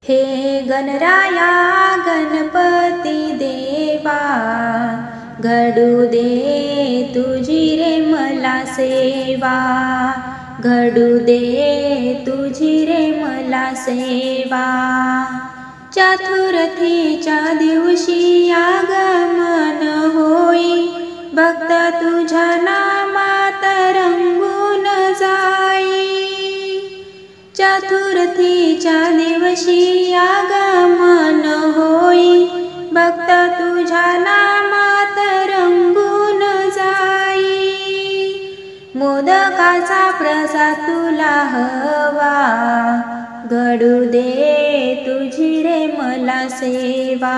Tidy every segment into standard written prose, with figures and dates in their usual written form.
हे गणराया गणपती देवा, घडू दे तुझी रे मला सेवा, घडू दे तुझी रे मला सेवा। चतुर्थीच्या दिवशी आगमन होई, भक्त तुझ्या नामात रंगून जाई। चतुर्थीच्या दिवशी आगमन होई, भक्त तुझ्या नामात रंगून जाई। मोदकाचा प्रसाद तुला हवा, घडू दे तुझी रे मला सेवा।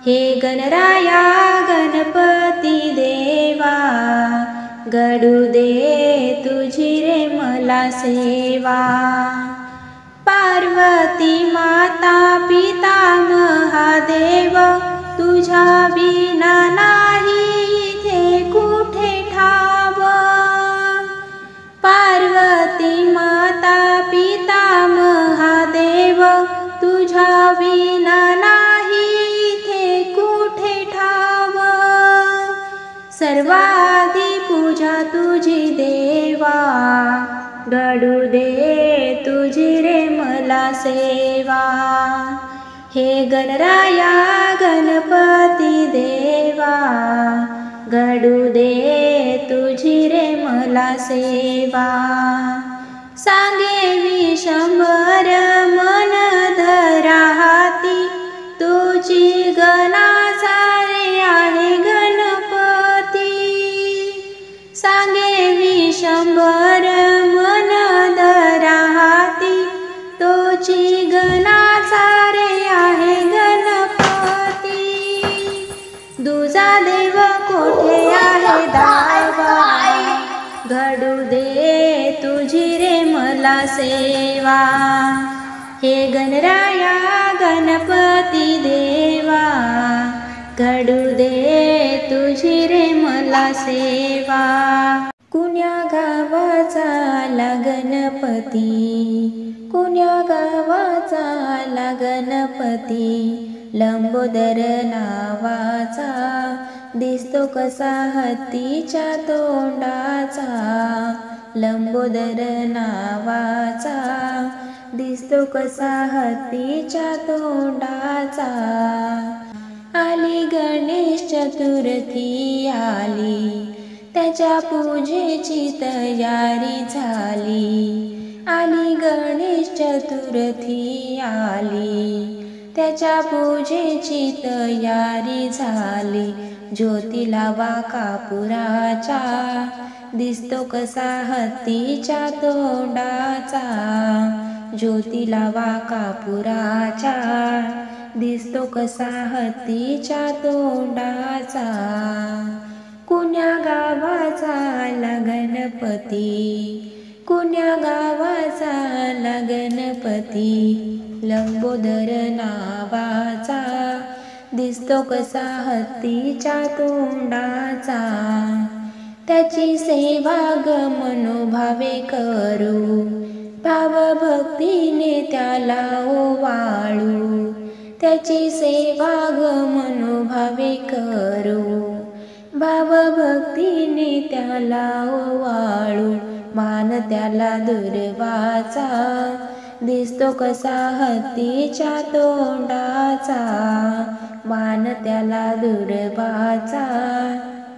हे गणराया गणपती देवा, घडू दे तुझी रे मला सेवा। पार्वती माता पिता महादेव, तुझ्या विना नाही इथे कुठे ठाव। पार्वती माता पिता महादेव, तुझ्या विना नाही इथे कुठे ठाव। सर्वाधी पूजा तुझी देवा, घडू दे तुझी रे मला सेवा। हे गणराया गणपती देवा, घडू दे तुझी रे मला सेवा। सांगे विशंभर मन धरा हाती, तुझी गणाचा रे आहे गणपती। सांगे विशंभर मन धरा हाती, तुझी गणाचा रे आहे गणपती। दुजा देव कोठे आहे दावा, घडू दे तुझी रे मला सेवा। हे गणराया गणपती देवा, घडू दे तुझी रे मला सेवा। कुण्या गावाचा आला गणपती, कुण्या गावाचा आला गणपती। लंबोदर नावाचा, दिसतो कसा हत्तीच्या तोंडाचा। लंबोदर नावाचा, दिसतो कसा हत्तीच्या तोंडाचा। आली गणेश चतुर्थी आली, त्याच्या पूजेची तयारी झाली। आली गणेश चतुर्थी आली, त्याच्या पूजेची तयारी झाली। ज्योती लावा कापुराचा, दिसतो कसा हत्तीच्या तोंडाचा। ज्योती लावा कापुराचा, दिसतो कसा हत्तीच्या तोंडाचा। कुण्या गावाचा आला गणपती, कुण्या गावाचा आला गणपती। लंबोदर नावाचा, दिसतो कसा हत्तीच्या तोंडाचा। त्याची सेवा ग मनोभावे करू, भावभक्तीने त्याला ओवाळू। त्याची सेवा ग मनोभावे करू, भावभक्तीने त्याला ओवाळू। मान त्याला दुर्वाचा, दिसतो कसा हत्तीच्या तोंडाचा। मान त्याला दुर्वाचा,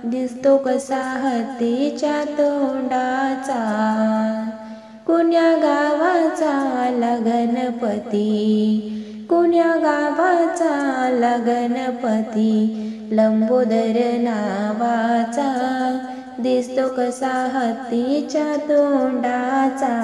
दिसतो कसा हत्तीच्या तोंडाचा। कुण्या गावाचा आला गणपती, कुण्या गावाचा आला गणपती। लंबोदर नावाचा, दिसतो कसा हत्तीच्या तोंडाचा।